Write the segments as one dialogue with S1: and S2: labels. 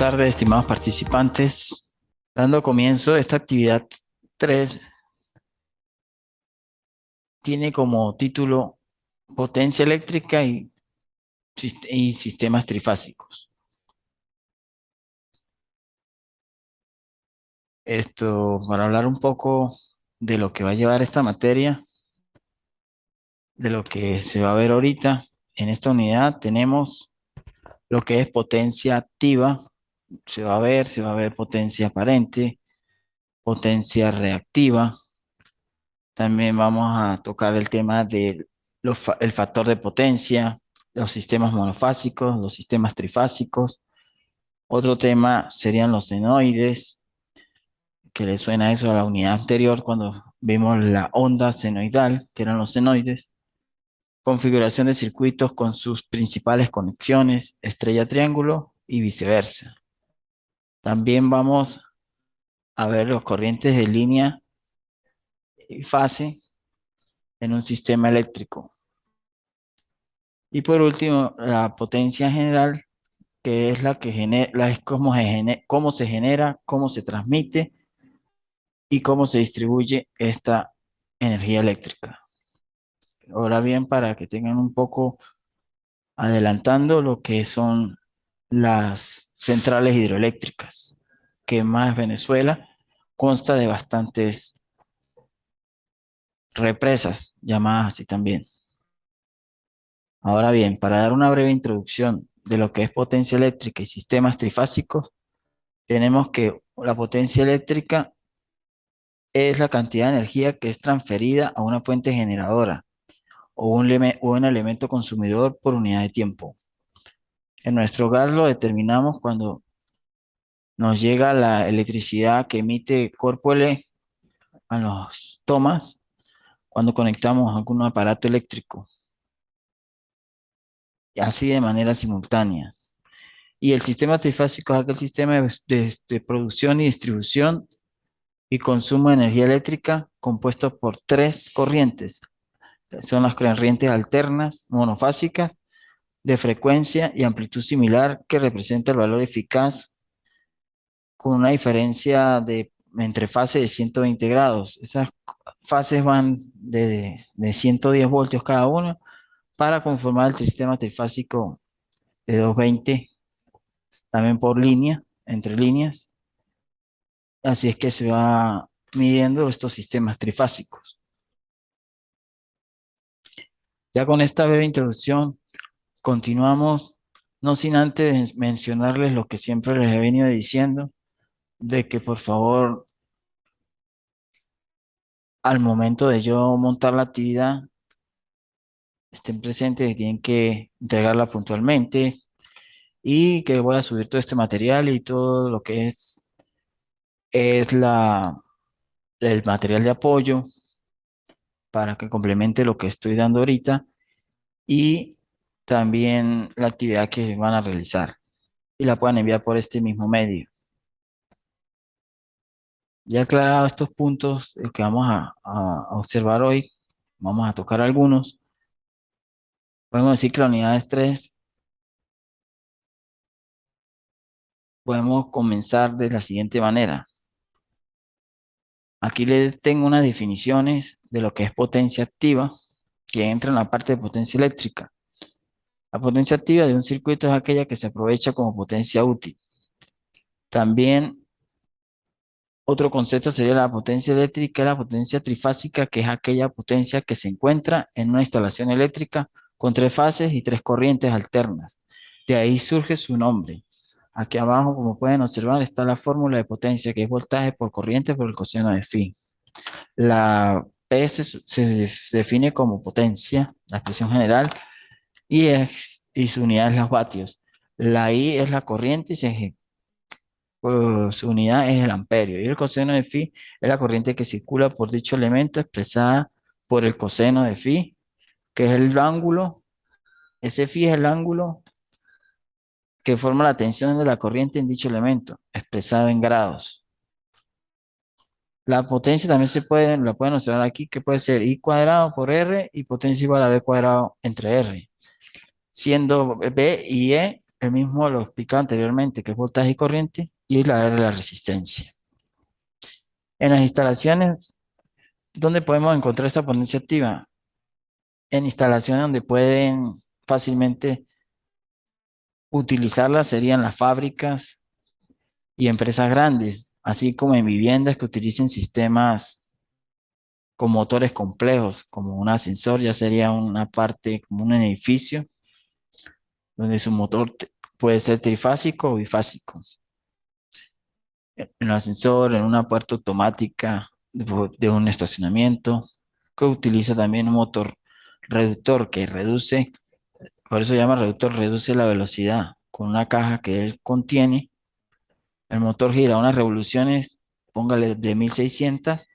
S1: tardes, estimados participantes. Dando comienzo, esta actividad 3 tiene como título Potencia eléctrica y sistemas trifásicos. Esto, para hablar un poco de lo que va a llevar esta materia, de lo que se va a ver ahorita. En esta unidad tenemos lo que es potencia activa. Se va a ver potencia aparente, potencia reactiva. También vamos a tocar el tema del el factor de potencia, los sistemas monofásicos, los sistemas trifásicos. Otro tema serían los senoides, que le suena eso a la unidad anterior cuando vimos la onda senoidal, que eran los senoides. Configuración de circuitos con sus principales conexiones, estrella-triángulo y viceversa. También vamos a ver los corrientes de línea y fase en un sistema eléctrico. Y por último, la potencia general, que es la que genera, es cómo se genera, cómo se transmite y cómo se distribuye esta energía eléctrica. Ahora bien, para que tengan un poco adelantando lo que son las centrales hidroeléctricas, que más Venezuela consta de bastantes represas, llamadas así también. Ahora bien, para dar una breve introducción de lo que es potencia eléctrica y sistemas trifásicos, tenemos que la potencia eléctrica es la cantidad de energía que es transferida a una fuente generadora o un elemento consumidor por unidad de tiempo. En nuestro hogar lo determinamos cuando nos llega la electricidad que emite Corpo L a los tomas cuando conectamos algún aparato eléctrico, y así de manera simultánea. Y el sistema trifásico es aquel sistema de producción y distribución y consumo de energía eléctrica compuesto por tres corrientes. Son las corrientes alternas, monofásicas, de frecuencia y amplitud similar, que representa el valor eficaz con una diferencia entre fases de 120 grados. Esas fases van de 110 voltios cada una para conformar el sistema trifásico de 220, también por línea, entre líneas. Así es que se va midiendo estos sistemas trifásicos. Ya con esta breve introducción, continuamos, no sin antes mencionarles lo que siempre les he venido diciendo, de que por favor, al momento de yo montar la actividad, estén presentes, que tienen que entregarla puntualmente y que voy a subir todo este material y todo lo que es el material de apoyo para que complemente lo que estoy dando ahorita y también la actividad que van a realizar y la puedan enviar por este mismo medio. Ya aclarado estos puntos que vamos a observar hoy, vamos a tocar algunos. Podemos decir que la unidad de estrés podemos comenzar de la siguiente manera. Aquí les tengo unas definiciones de lo que es potencia activa, que entra en la parte de potencia eléctrica. La potencia activa de un circuito es aquella que se aprovecha como potencia útil. También otro concepto sería la potencia eléctrica, la potencia trifásica, que es aquella potencia que se encuentra en una instalación eléctrica con tres fases y tres corrientes alternas. De ahí surge su nombre. Aquí abajo, como pueden observar, está la fórmula de potencia, que es voltaje por corriente por el coseno de phi. La P se define como potencia, la expresión general, y su unidad es los vatios. La I es la corriente y su unidad es el amperio. Y el coseno de phi es la corriente que circula por dicho elemento expresada por el coseno de phi, que es el ángulo. Ese phi es el ángulo que forma la tensión de la corriente en dicho elemento, expresado en grados. La potencia también la pueden observar aquí, que puede ser I cuadrado por R y potencia igual a B cuadrado entre R, siendo B y E el mismo lo explicaba anteriormente, que es voltaje y corriente, y la R la resistencia. En las instalaciones, ¿dónde podemos encontrar esta potencia activa? En instalaciones donde pueden fácilmente utilizarla serían las fábricas y empresas grandes, así como en viviendas que utilicen sistemas con motores complejos, como un ascensor, ya sería una parte como un edificio, donde su motor puede ser trifásico o bifásico. En un ascensor, en una puerta automática de un estacionamiento, que utiliza también un motor reductor que reduce, por eso se llama reductor, reduce la velocidad. Con una caja que él contiene, el motor gira unas revoluciones, póngale de 1600,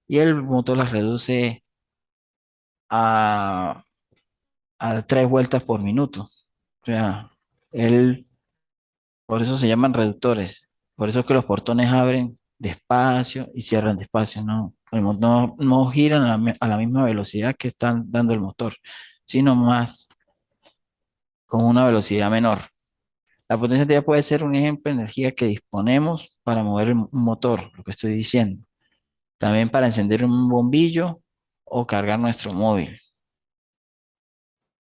S1: y el motor las reduce a, a 3 vueltas por minuto. O sea, él, por eso se llaman reductores. Por eso es que los portones abren despacio y cierran despacio. No, no giran a la misma velocidad que están dando el motor, sino más con una velocidad menor. La potencia activa puede ser un ejemplo de energía que disponemos para mover un motor, lo que estoy diciendo. También para encender un bombillo o cargar nuestro móvil.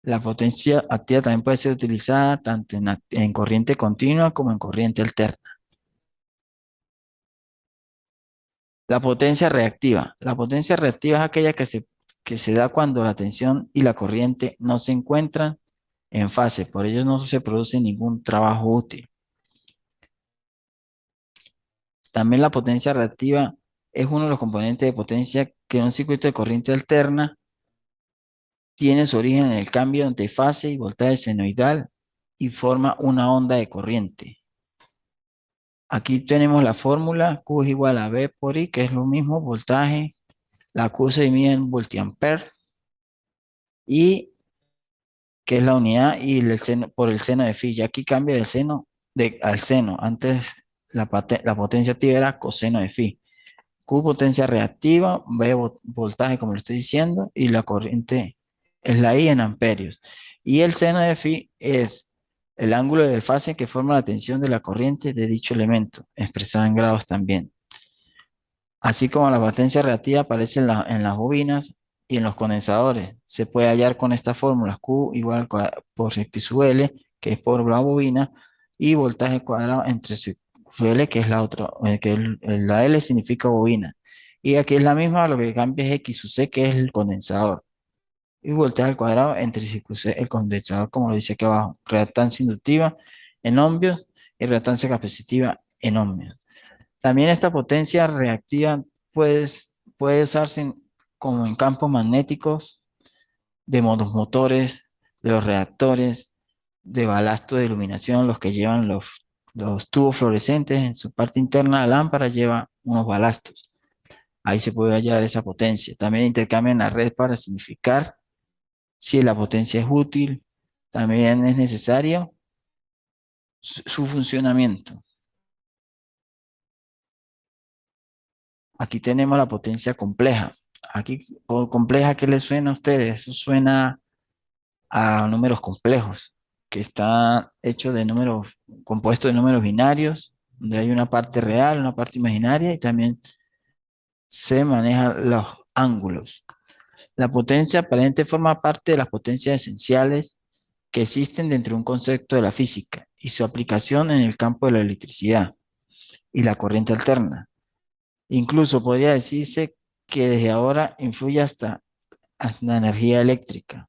S1: La potencia activa también puede ser utilizada tanto en corriente continua como en corriente alterna. La potencia reactiva. La potencia reactiva es aquella que se da cuando la tensión y la corriente no se encuentran en fase. Por ello no se produce ningún trabajo útil. También la potencia reactiva es uno de los componentes de potencia que en un circuito de corriente alterna tiene su origen en el cambio entre fase y voltaje senoidal y forma una onda de corriente. Aquí tenemos la fórmula Q es igual a V por I, que es lo mismo, voltaje. La Q se mide en voltiamper y que es la unidad y el seno, por el seno de phi. Y aquí cambia del seno al seno. Antes la potencia activa era coseno de phi. Q potencia reactiva, V voltaje como le estoy diciendo y la corriente es la I en amperios. Y el seno de phi es el ángulo de fase que forma la tensión de la corriente de dicho elemento, expresada en grados también. Así como la potencia reactiva aparece en las bobinas y en los condensadores. Se puede hallar con estas fórmulas Q igual por X sub L, que es por la bobina, y voltaje cuadrado entre su L, que es la otra, la L significa bobina. Y aquí es la misma, lo que cambia es X sub C, que es el condensador. Y voltaje al cuadrado entre C, el condensador, como lo dice aquí abajo. Reactancia inductiva en ohmios y reactancia capacitiva en ohmios. También esta potencia reactiva puede usarse como en campos magnéticos de los motores, de los reactores, de balasto de iluminación, los que llevan los tubos fluorescentes en su parte interna. La lámpara lleva unos balastos. Ahí se puede hallar esa potencia. También intercambian la red para significar si la potencia es útil. También es necesario su funcionamiento. Aquí tenemos la potencia compleja. Aquí, por compleja, ¿qué les suena a ustedes? Eso suena a números complejos, que está hecho de números, compuesto de números binarios, donde hay una parte real, una parte imaginaria y también se manejan los ángulos. La potencia aparente forma parte de las potencias esenciales que existen dentro de un concepto de la física y su aplicación en el campo de la electricidad y la corriente alterna. Incluso podría decirse que desde ahora influye hasta la energía eléctrica,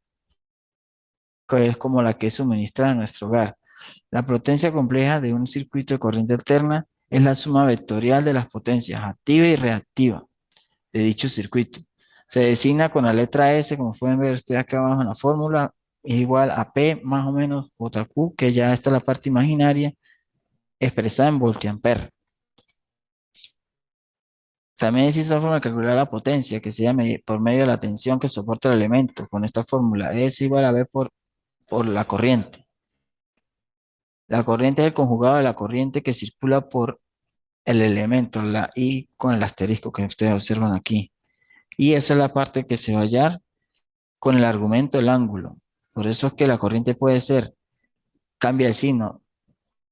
S1: que es como la que es suministrada a nuestro hogar. La potencia compleja de un circuito de corriente alterna es la suma vectorial de las potencias activa y reactiva de dicho circuito. Se designa con la letra S, como pueden ver ustedes acá abajo en la fórmula, es igual a P más o menos JQ, que ya está la parte imaginaria, expresada en voltiamper. También existe una forma de calcular la potencia que se llama por medio de la tensión que soporta el elemento. Con esta fórmula es igual a V por la corriente. La corriente es el conjugado de la corriente que circula por el elemento, la I con el asterisco que ustedes observan aquí. Y esa es la parte que se va a hallar con el argumento del ángulo. Por eso es que la corriente puede ser cambia el signo.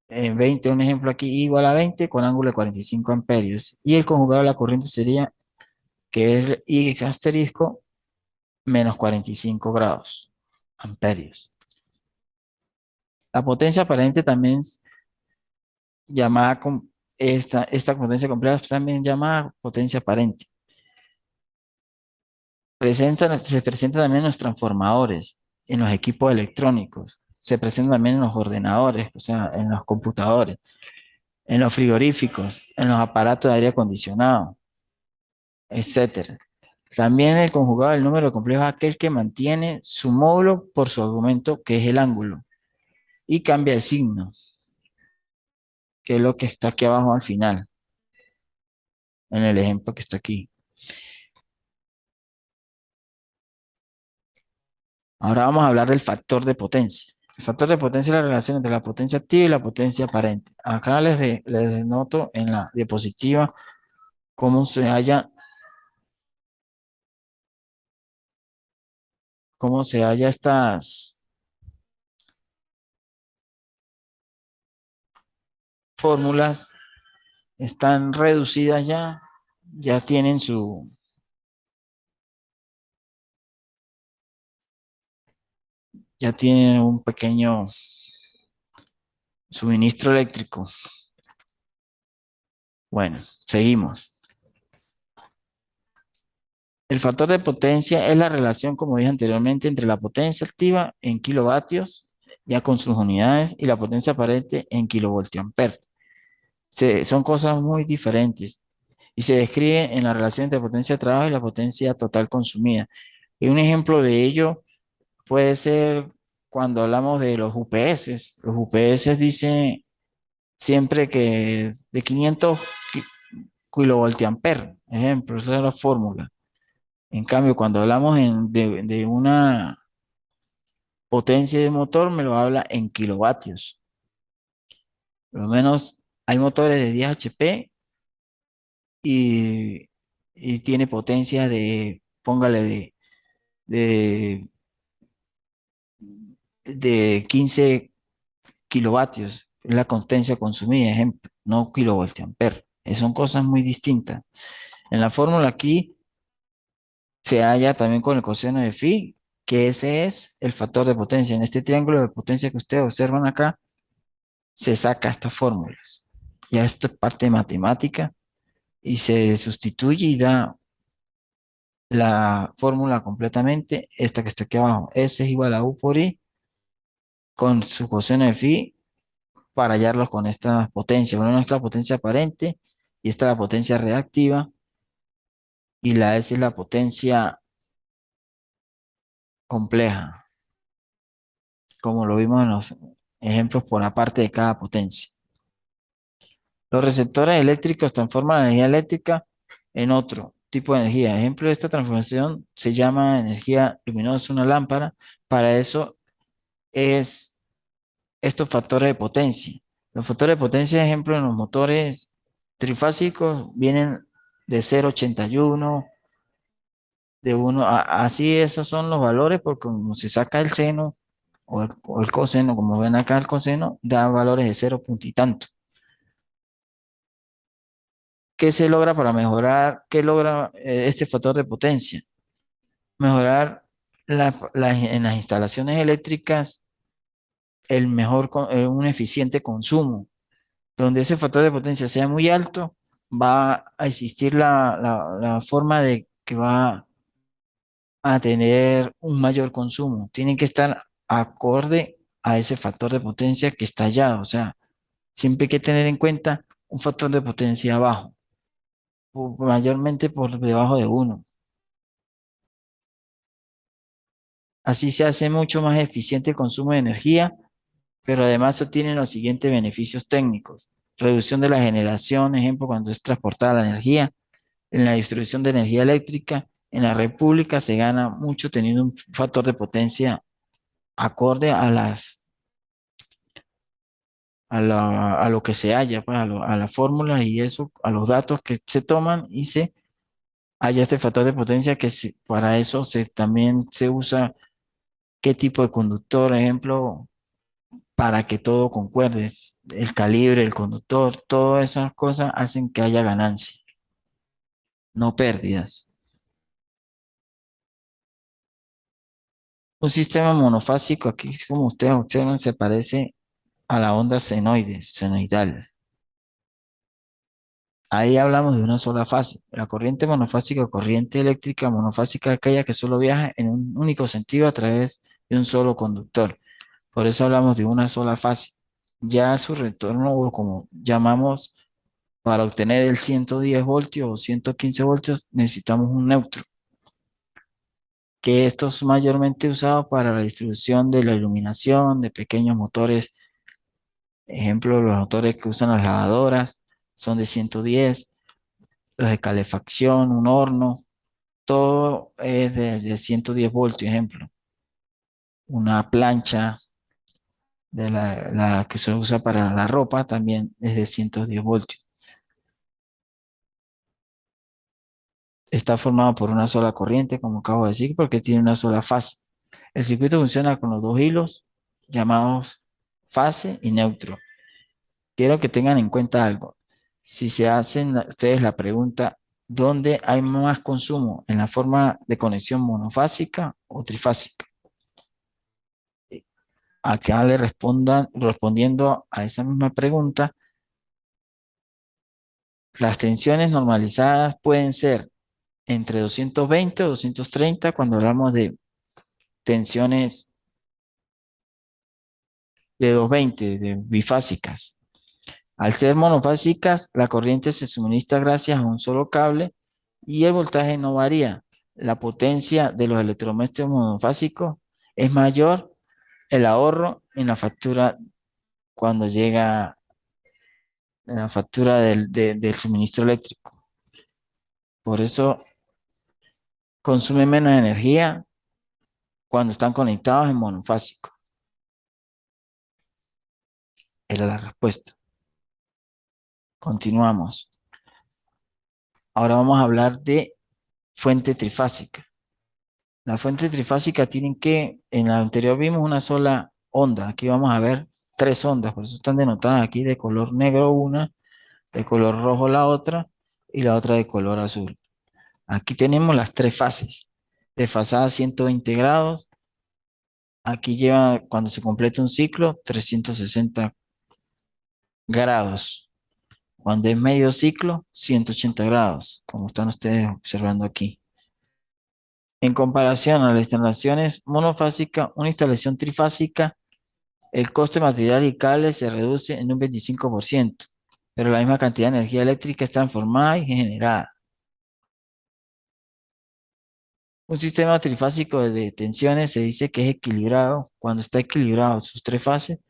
S1: 20, un ejemplo aquí, igual a 20 con ángulo de 45 amperios. Y el conjugado de la corriente sería que es I asterisco menos 45 grados amperios. La potencia aparente también llamada, esta potencia compleja es también llamada potencia aparente. Se presenta también en los transformadores, en los equipos electrónicos, se presenta también en los ordenadores, o sea, en los computadores, en los frigoríficos, en los aparatos de aire acondicionado, etcétera. También el conjugado del número complejo es aquel que mantiene su módulo por su aumento, que es el ángulo, y cambia el signo, que es lo que está aquí abajo al final, en el ejemplo que está aquí. Ahora vamos a hablar del factor de potencia. El factor de potencia es la relación entre la potencia activa y la potencia aparente. Acá les denoto en la diapositiva cómo se halla estas fórmulas. Están reducidas ya, ya tienen ya tienen un pequeño suministro eléctrico. Bueno, seguimos. El factor de potencia es la relación, como dije anteriormente, entre la potencia activa en kilovatios, ya con sus unidades, y la potencia aparente en kilovoltiamper. Son cosas muy diferentes y se describe en la relación entre potencia de trabajo y la potencia total consumida. Y un ejemplo de ello puede ser cuando hablamos de los UPS. Los UPS dicen siempre que de 500 kilovoltiamper, ejemplo, esa es la fórmula. En cambio, cuando hablamos de una potencia de motor, me lo habla en kilovatios. Por lo menos hay motores de 10 HP y, y tiene potencia póngale, de, de 15 kilovatios. Es la potencia consumida, ejemplo, no kilovoltiamper. Son cosas muy distintas. En la fórmula aquí se halla también con el coseno de phi, que ese es el factor de potencia. En este triángulo de potencia que ustedes observan acá, se saca estas fórmulas. Ya esto es parte de matemática y se sustituye y da la fórmula completamente, esta que está aquí abajo. S es igual a U por I con su coseno de phi para hallarlos con esta potencia. Bueno, es la potencia aparente y esta es la potencia reactiva y la S es la potencia compleja, como lo vimos en los ejemplos por aparte de cada potencia. Los receptores eléctricos transforman la energía eléctrica en otro tipo de energía. Ejemplo de esta transformación se llama energía luminosa, una lámpara. Para eso es estos factores de potencia. Los factores de potencia, ejemplo, en los motores trifásicos vienen de 0,81, de 1, así esos son los valores, porque como se saca el seno o el coseno, como ven acá el coseno, da valores de 0 punto y tanto. ¿Qué se logra para mejorar? ¿Qué logra este factor de potencia? Mejorar en las instalaciones eléctricas un eficiente consumo. Donde ese factor de potencia sea muy alto, va a existir la forma de que va a tener un mayor consumo. Tienen que estar acorde a ese factor de potencia que está allá. O sea, siempre hay que tener en cuenta un factor de potencia bajo, mayormente por debajo de uno. Así se hace mucho más eficiente el consumo de energía, pero además obtienen los siguientes beneficios técnicos. Reducción de la generación, ejemplo, cuando es transportada la energía, en la distribución de energía eléctrica, en la red pública se gana mucho teniendo un factor de potencia acorde a lo que se halla, pues, a la fórmula y eso, a los datos que se toman y se halla este factor de potencia para eso también se usa qué tipo de conductor, ejemplo, para que todo concuerde. El calibre, el conductor, todas esas cosas hacen que haya ganancia, no pérdidas. Un sistema monofásico, aquí como ustedes observan, se parece a la onda senoidal. Ahí hablamos de una sola fase. La corriente monofásica o corriente eléctrica monofásica es aquella que solo viaja en un único sentido a través de un solo conductor. Por eso hablamos de una sola fase. Ya su retorno, o como llamamos, para obtener el 110 voltios o 115 voltios, necesitamos un neutro, que esto es mayormente usado para la distribución de la iluminación de pequeños motores. Ejemplo, los motores que usan las lavadoras son de 110, los de calefacción, un horno, todo es de 110 voltios, ejemplo. Una plancha de la que se usa para la ropa también es de 110 voltios. Está formado por una sola corriente, como acabo de decir, porque tiene una sola fase. El circuito funciona con los dos hilos llamados fase y neutro. Quiero que tengan en cuenta algo. Si se hacen ustedes la pregunta, ¿dónde hay más consumo? ¿En la forma de conexión monofásica o trifásica? Acá le respondan, respondiendo a esa misma pregunta, las tensiones normalizadas pueden ser entre 220 o 230 cuando hablamos de tensiones de 220, de bifásicas. Al ser monofásicas, la corriente se suministra gracias a un solo cable y el voltaje no varía. La potencia de los electrodomésticos monofásicos es mayor, el ahorro en la factura cuando llega en la factura del suministro eléctrico. Por eso consume menos energía cuando están conectados en monofásico. Era la respuesta. Continuamos. Ahora vamos a hablar de fuente trifásica. La fuente trifásica tienen que, en la anterior vimos una sola onda, aquí vamos a ver tres ondas, por eso están denotadas aquí de color negro una, de color rojo la otra y la otra de color azul. Aquí tenemos las tres fases, desfasada 120 grados, aquí lleva cuando se completa un ciclo 360 grados, cuando es medio ciclo 180 grados, como están ustedes observando aquí. En comparación a las instalaciones monofásicas, una instalación trifásica, el coste de material y cables se reduce en un 25%, pero la misma cantidad de energía eléctrica es transformada y generada. Un sistema trifásico de tensiones se dice que es equilibrado. Cuando está equilibrado, sus tres fases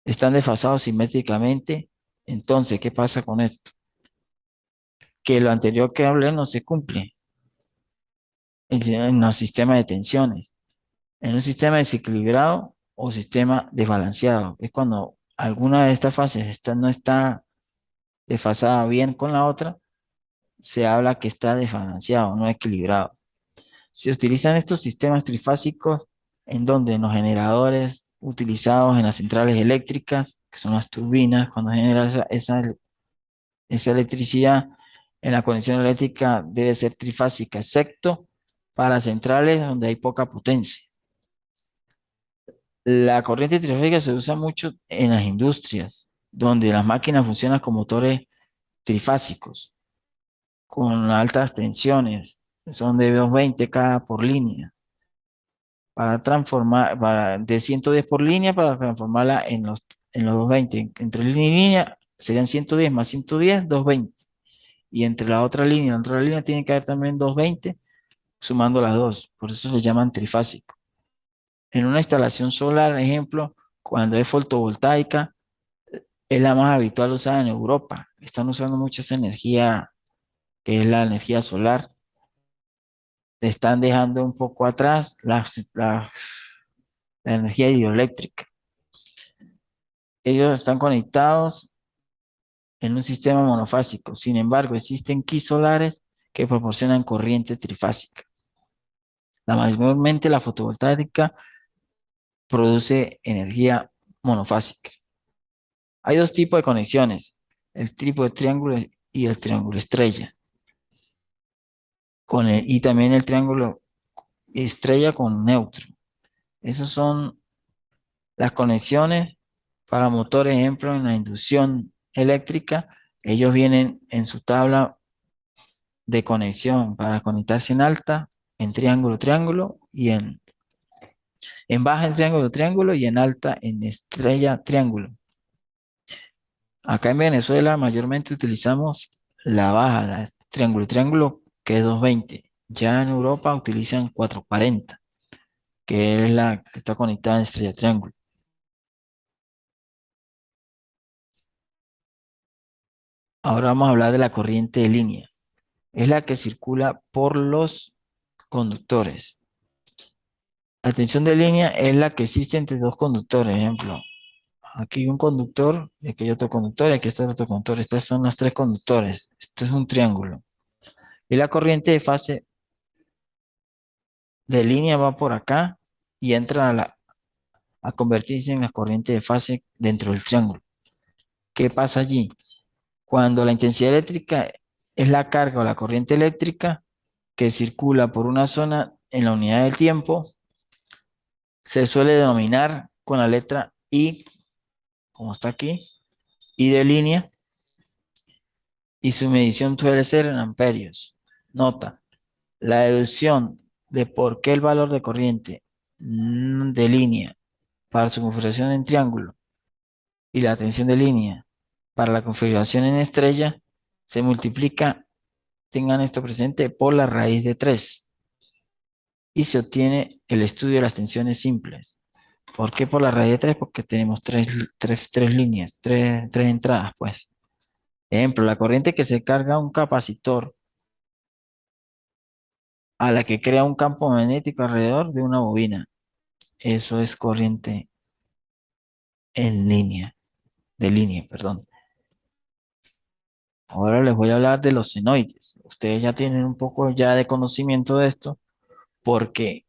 S1: están desfasados simétricamente. Entonces, ¿qué pasa con esto? Que lo anterior que hablé no se cumple en los sistemas de tensiones. En un sistema desequilibrado o sistema desbalanceado, es cuando alguna de estas fases no está desfasada bien con la otra, se habla que está desbalanceado, no equilibrado. Se utilizan estos sistemas trifásicos en donde en los generadores utilizados en las centrales eléctricas, que son las turbinas, cuando genera esa electricidad, en la conexión eléctrica debe ser trifásica, excepto para centrales donde hay poca potencia. La corriente trifásica se usa mucho en las industrias, donde las máquinas funcionan con motores trifásicos, con altas tensiones, son de 220 cada por línea, para transformar, de 110 por línea para transformarla en los 220. Entre línea y línea serían 110 más 110, 220. Y entre la otra línea y la otra línea tiene que haber también 220, sumando las dos. Por eso se llaman trifásicos. En una instalación solar, ejemplo, cuando es fotovoltaica, es la más habitual usada en Europa. Están usando mucha esa energía que es la energía solar. Están dejando un poco atrás la energía hidroeléctrica. Ellos están conectados en un sistema monofásico. Sin embargo, existen kits solares que proporcionan corriente trifásica. Mayormente la fotovoltaica produce energía monofásica. Hay dos tipos de conexiones, el tipo de triángulo y el triángulo estrella, y también el triángulo estrella con neutro. Esas son las conexiones para motor, ejemplo, en la inducción eléctrica. Ellos vienen en su tabla de conexión para conectarse en alta, en triángulo, triángulo, y en baja en triángulo, triángulo, y en alta en estrella, triángulo. Acá en Venezuela mayormente utilizamos la baja, la triángulo, triángulo, que es 220. Ya en Europa utilizan 440, que es la que está conectada en estrella, triángulo. Ahora vamos a hablar de la corriente de línea. Es la que circula por los conductores. La tensión de línea es la que existe entre dos conductores. Ejemplo, aquí un conductor, y aquí hay otro conductor, y aquí está el otro conductor. Estas son las tres conductores. Esto es un triángulo. Y la corriente de fase de línea va por acá y entra a convertirse en la corriente de fase dentro del triángulo. ¿Qué pasa allí? Cuando la intensidad eléctrica es la carga o la corriente eléctrica que circula por una zona en la unidad del tiempo, se suele denominar con la letra I, como está aquí, I de línea, y su medición suele ser en amperios. Nota, la deducción de por qué el valor de corriente de línea para su configuración en triángulo y la tensión de línea para la configuración en estrella se multiplica, tengan esto presente, por la raíz de 3 y se obtiene el estudio de las tensiones simples. ¿Por qué por la raíz de 3? Porque tenemos tres líneas, tres entradas, pues. Ejemplo, la corriente que se carga a un capacitor a la que crea un campo magnético alrededor de una bobina. Eso es corriente en línea, de línea, perdón. Ahora les voy a hablar de los senoides. Ustedes ya tienen un poco ya de conocimiento de esto porque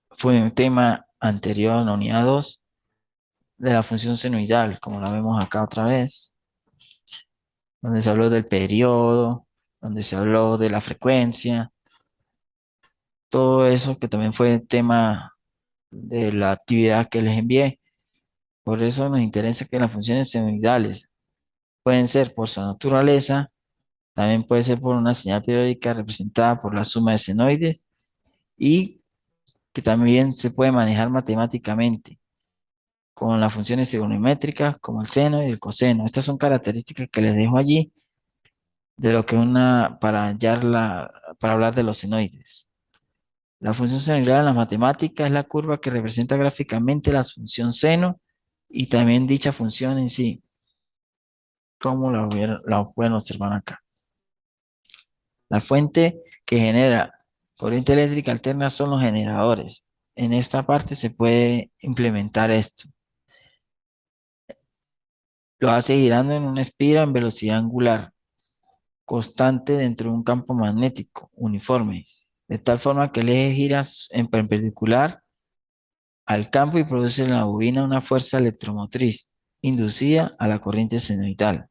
S1: fue un tema anterior en la unidad 2 de la función senoidal, como la vemos acá otra vez, donde se habló del periodo, donde se habló de la frecuencia, todo eso que también fue tema de la actividad que les envié. Por eso nos interesa que las funciones senoidales pueden ser por su naturaleza, también puede ser por una señal periódica representada por la suma de senoides y que también se puede manejar matemáticamente con las funciones trigonométricas como el seno y el coseno. Estas son características que les dejo allí de lo que para para hablar de los senoides. La función senoidal en las matemáticas es la curva que representa gráficamente la función seno y también dicha función en sí, como la pueden observar acá. La fuente que genera corriente eléctrica alterna son los generadores. En esta parte se puede implementar esto. Lo hace girando en una espiral en velocidad angular constante dentro de un campo magnético uniforme, de tal forma que el eje gira en perpendicular al campo y produce en la bobina una fuerza electromotriz inducida a la corriente senoidal.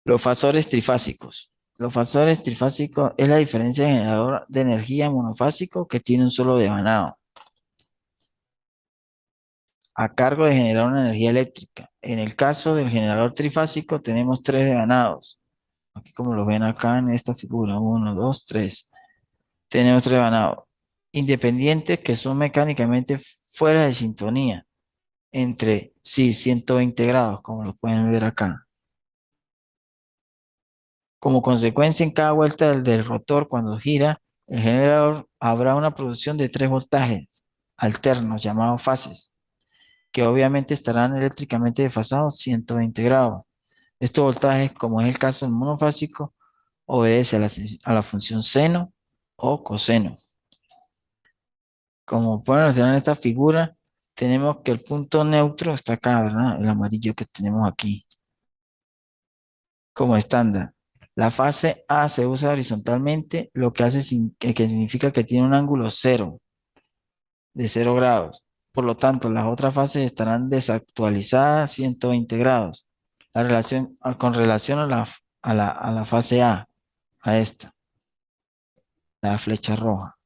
S1: Los fasores trifásicos. Los fasores trifásicos es la diferencia de generador de energía monofásico que tiene un solo devanado, a cargo de generar una energía eléctrica. En el caso del generador trifásico tenemos tres devanados, aquí como lo ven acá en esta figura, uno, dos, tres. Tenemos tres devanados independientes que son mecánicamente fuera de sintonía, entre sí 120 grados, como lo pueden ver acá. Como consecuencia, en cada vuelta del rotor, cuando gira, el generador habrá una producción de tres voltajes alternos llamados fases, que obviamente estarán eléctricamente desfasados 120 grados. Estos voltajes, como es el caso del monofásico, obedece a la función seno o coseno. Como pueden observar en esta figura, tenemos que el punto neutro está acá, ¿verdad? El amarillo que tenemos aquí como estándar. La fase A se usa horizontalmente, lo que hace que significa que tiene un ángulo cero, de 0 grados. Por lo tanto, las otras fases estarán desactualizadas 120 grados. Con relación a la fase a esta, la flecha roja,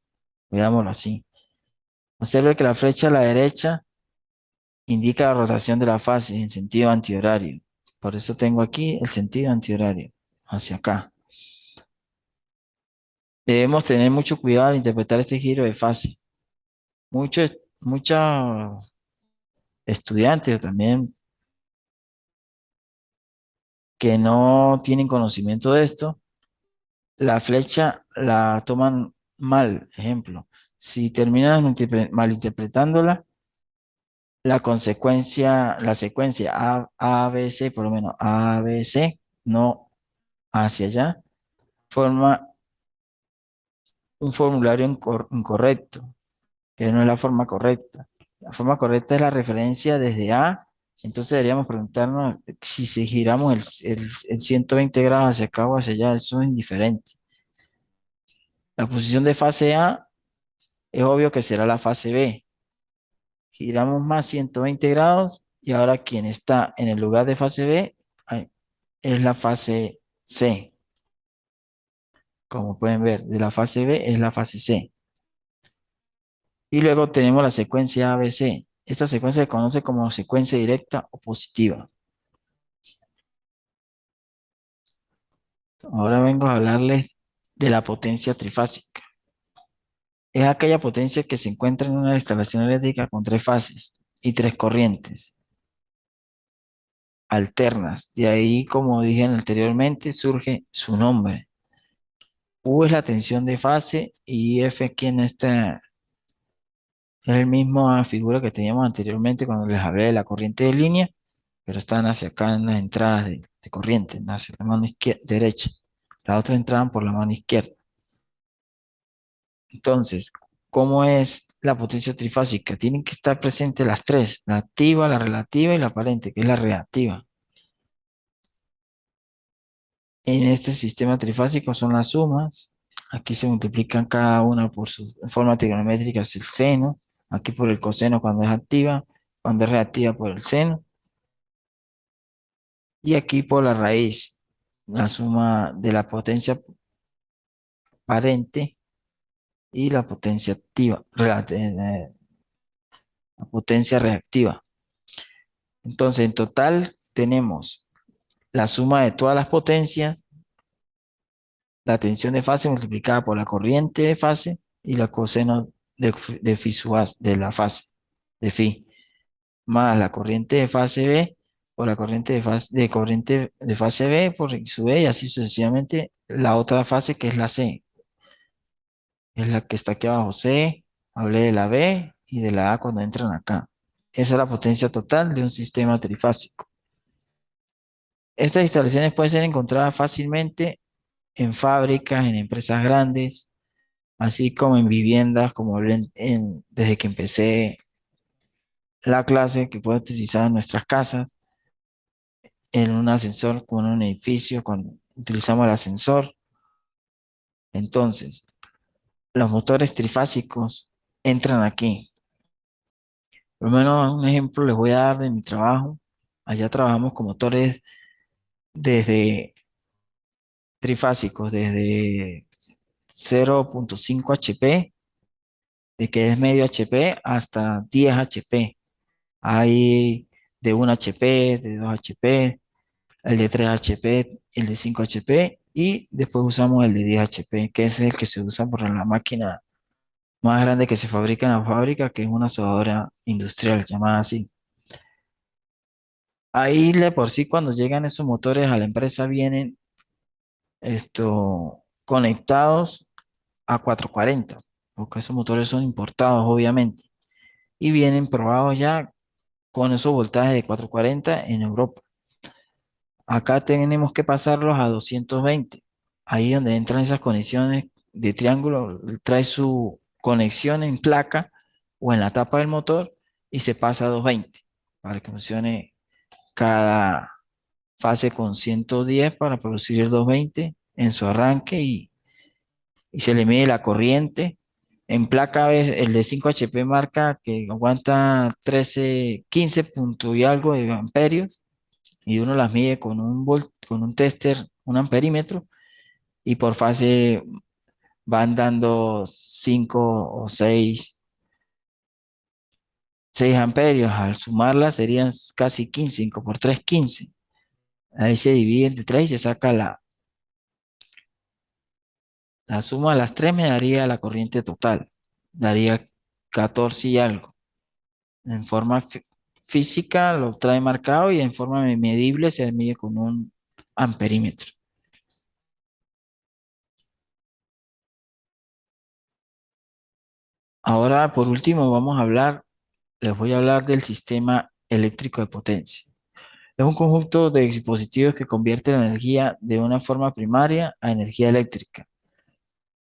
S1: veámoslo así. Observe que la flecha a la derecha indica la rotación de la fase en sentido antihorario. Por eso tengo aquí el sentido antihorario, hacia acá. Debemos tener mucho cuidado al interpretar este giro de fase. Muchos estudiantes también que no tienen conocimiento de esto, la flecha la toman mal. Ejemplo, si terminan malinterpretándola, la secuencia A, B, C, por lo menos A, B, C, no hacia allá, forma un formulario incorrecto, que no es la forma correcta. La forma correcta es la referencia desde A, entonces deberíamos preguntarnos si giramos el 120 grados hacia acá o hacia allá, eso es indiferente. La posición de fase A es obvio que será la fase B. Giramos más 120 grados y ahora quien está en el lugar de fase B es la fase C. Como pueden ver, de la fase B es la fase C. Y luego tenemos la secuencia ABC. Esta secuencia se conoce como secuencia directa o positiva. Ahora vengo a hablarles de la potencia trifásica. Es aquella potencia que se encuentra en una instalación eléctrica con tres fases y tres corrientes alternas. De ahí, como dije anteriormente, surge su nombre. U es la tensión de fase y F aquí en esta es la misma figura que teníamos anteriormente cuando les hablé de la corriente de línea, pero están hacia acá en las entradas de corriente, hacia la mano izquierda, derecha. La otra entraban por la mano izquierda. Entonces, ¿cómo es la potencia trifásica? Tienen que estar presentes las tres, la activa, la relativa y la aparente, que es la reactiva. En este sistema trifásico son las sumas. Aquí se multiplican cada una por su forma trigonométrica, es el seno. Aquí por el coseno cuando es activa, cuando es reactiva por el seno. Y aquí por la raíz, la suma de la potencia aparente y la potencia activa, la potencia reactiva. Entonces, en total tenemos la suma de todas las potencias, la tensión de fase multiplicada por la corriente de fase y la coseno de phi sub A, de la fase, de phi, más la corriente de fase B por la corriente de fase B por X sub B y así sucesivamente la otra fase que es la C, es la que está aquí abajo. C, hablé de la B y de la A cuando entran acá. Esa es la potencia total de un sistema trifásico. Estas instalaciones pueden ser encontradas fácilmente en fábricas, en empresas grandes, así como en viviendas, como hablé desde que empecé la clase, que puede utilizar en nuestras casas, en un ascensor, como en un edificio, cuando utilizamos el ascensor. Entonces, los motores trifásicos entran aquí. Por lo menos un ejemplo les voy a dar de mi trabajo. Allá trabajamos con motores desde trifásicos, desde 0,5 HP, de que es medio HP, hasta 10 HP. Hay de 1 HP, de 2 HP, el de 3 HP, el de 5 HP y después usamos el de 10 HP, que es el que se usa por la máquina más grande que se fabrica en la fábrica, que es una sobadora industrial llamada así. Ahí de por sí cuando llegan esos motores a la empresa vienen conectados a 440, porque esos motores son importados obviamente y vienen probados ya con esos voltajes de 440 en Europa. Acá tenemos que pasarlos a 220. Ahí donde entran esas conexiones de triángulo, trae su conexión en placa o en la tapa del motor y se pasa a 220 para que funcione cada fase con 110 para producir el 220 en su arranque y se le mide la corriente. En placa, el de 5 HP marca que aguanta 13, 15 punto y algo de amperios y uno las mide con con un tester, un amperímetro y por fase van dando 5 o 6 amperios. Al sumarlas serían casi 15, 5 por 3, 15. Ahí se divide entre 3 y se saca la suma de las 3 me daría la corriente total. Daría 14 y algo. En forma física lo trae marcado y en forma medible se mide con un amperímetro. Ahora, por último, les voy a hablar del sistema eléctrico de potencia. Es un conjunto de dispositivos que convierte la energía de una forma primaria a energía eléctrica,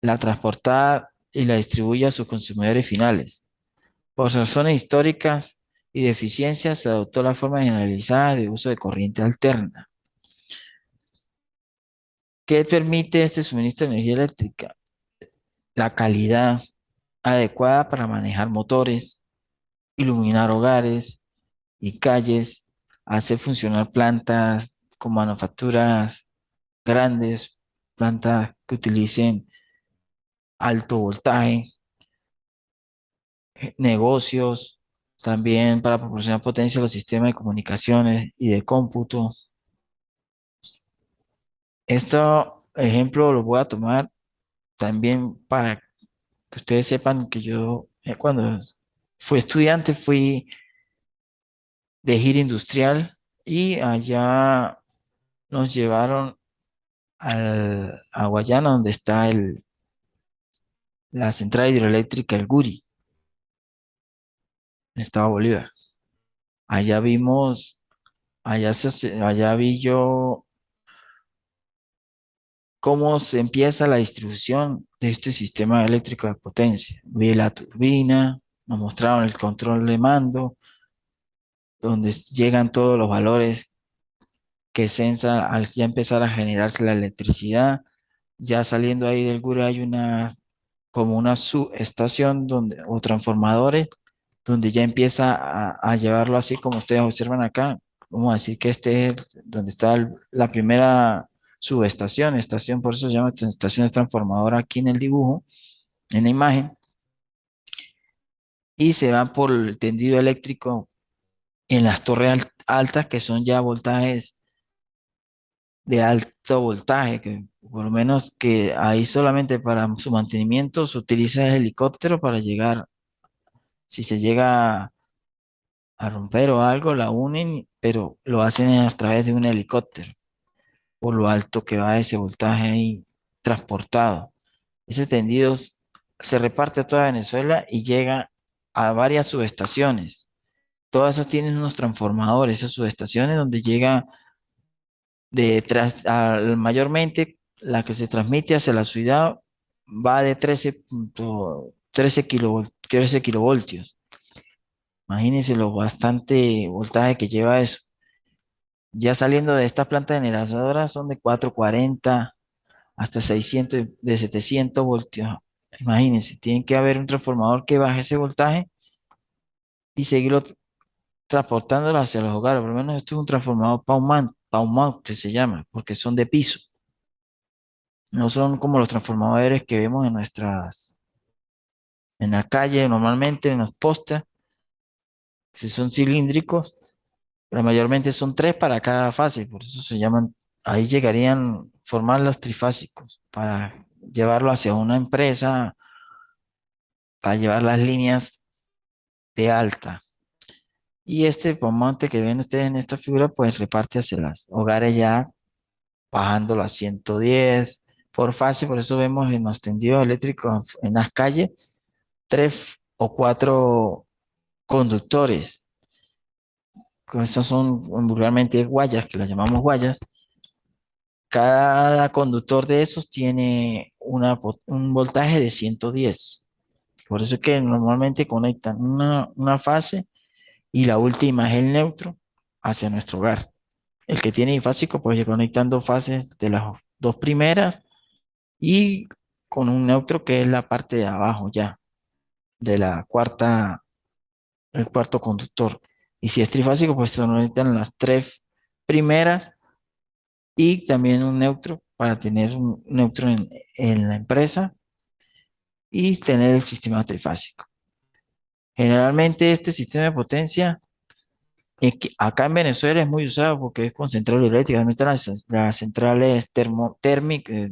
S1: la transporta y la distribuye a sus consumidores finales. Por razones históricas y de eficiencia, se adoptó la forma generalizada de uso de corriente alterna. ¿Qué permite este suministro de energía eléctrica? La calidad adecuada para manejar motores, iluminar hogares y calles, hacer funcionar plantas con manufacturas grandes, plantas que utilicen alto voltaje, negocios, también para proporcionar potencia a los sistemas de comunicaciones y de cómputo. Esto ejemplo lo voy a tomar también para que ustedes sepan que yo cuando fui estudiante fui de gira industrial y allá nos llevaron a Guayana donde está la central hidroeléctrica El Guri, en Estado Bolívar. Allá vimos, allá vi yo cómo se empieza la distribución de este sistema eléctrico de potencia. Vi la turbina, nos mostraron el control de mando, donde llegan todos los valores que sensa al ya empezar a generarse la electricidad. Ya saliendo ahí del GURA hay como una subestación o transformadores, donde ya empieza a llevarlo así como ustedes observan acá. Vamos a decir que este es donde está la primera subestación, estación, por eso se llama estación transformadora aquí en el dibujo, en la imagen, y se va por el tendido eléctrico en las torres altas, que son ya voltajes de alto voltaje, que por lo menos que ahí solamente para su mantenimiento se utiliza el helicóptero para llegar, si se llega a romper o algo, la unen, pero lo hacen a través de un helicóptero, por lo alto que va ese voltaje ahí transportado. Ese tendido se reparte a toda Venezuela y llega a varias subestaciones. Todas esas tienen unos transformadores, esas subestaciones donde llega mayormente la que se transmite hacia la ciudad va de 13 kilovoltios. Imagínense lo bastante voltaje que lleva eso. Ya saliendo de esta planta generadora son de 440 hasta 600, de 700 voltios. Imagínense, tiene que haber un transformador que baje ese voltaje y seguirlo transportándolo hacia los hogares. Por lo menos esto es un transformador Paumount, que se llama, porque son de piso. No son como los transformadores que vemos en la calle normalmente, en los postes, si son cilíndricos, pero mayormente son tres para cada fase, por eso se llaman, ahí llegarían a formar los trifásicos para llevarlo hacia una empresa, para llevar las líneas de alta. Y este pomante que ven ustedes en esta figura, pues reparte hacia los hogares ya bajándolo a 110 por fase, por eso vemos en los tendidos eléctricos en las calles tres o cuatro conductores. Estas son vulgarmente guayas, que las llamamos guayas. Cada conductor de esos tiene un voltaje de 110. Por eso es que normalmente conectan una fase y la última es el neutro hacia nuestro hogar. El que tiene bifásico, pues ir conectando fases de las dos primeras y con un neutro que es la parte de abajo ya, de la cuarta, el cuarto conductor. Y si es trifásico, pues se necesitan las tres primeras y también un neutro para tener un neutro en la empresa y tener el sistema trifásico. Generalmente este sistema de potencia acá en Venezuela es muy usado porque es con central eléctrica, también las centrales térmicas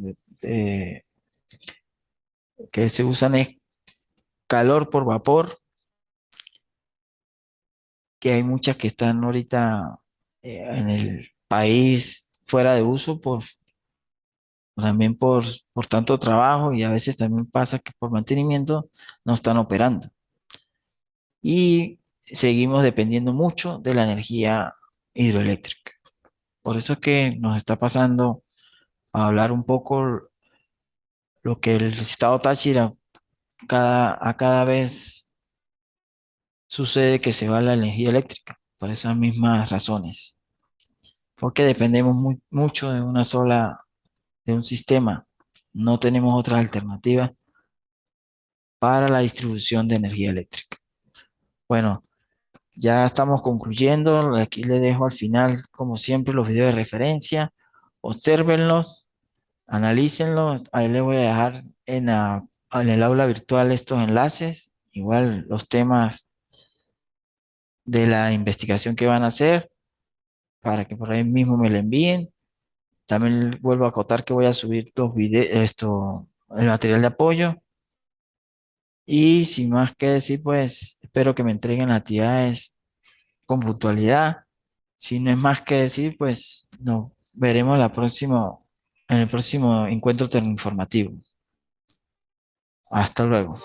S1: que se usan es calor por vapor, que hay muchas que están ahorita en el país fuera de uso también por tanto trabajo y a veces también pasa que por mantenimiento no están operando. Y seguimos dependiendo mucho de la energía hidroeléctrica. Por eso es que nos está pasando a hablar un poco lo que el estado Táchira a cada vez sucede que se va la energía eléctrica, por esas mismas razones, porque dependemos mucho de una sola, de un sistema, no tenemos otras alternativas para la distribución de energía eléctrica. Bueno, ya estamos concluyendo, aquí le dejo al final, como siempre, los videos de referencia, obsérvenlos, analícenlos, ahí les voy a dejar en el aula virtual estos enlaces, igual los temas de la investigación que van a hacer para que por ahí mismo me lo envíen. También vuelvo a acotar que voy a subir los videos, el material de apoyo. Y sin más que decir, pues espero que me entreguen las actividades con puntualidad. Si no es más que decir, pues nos veremos en el próximo encuentro informativo. Hasta luego.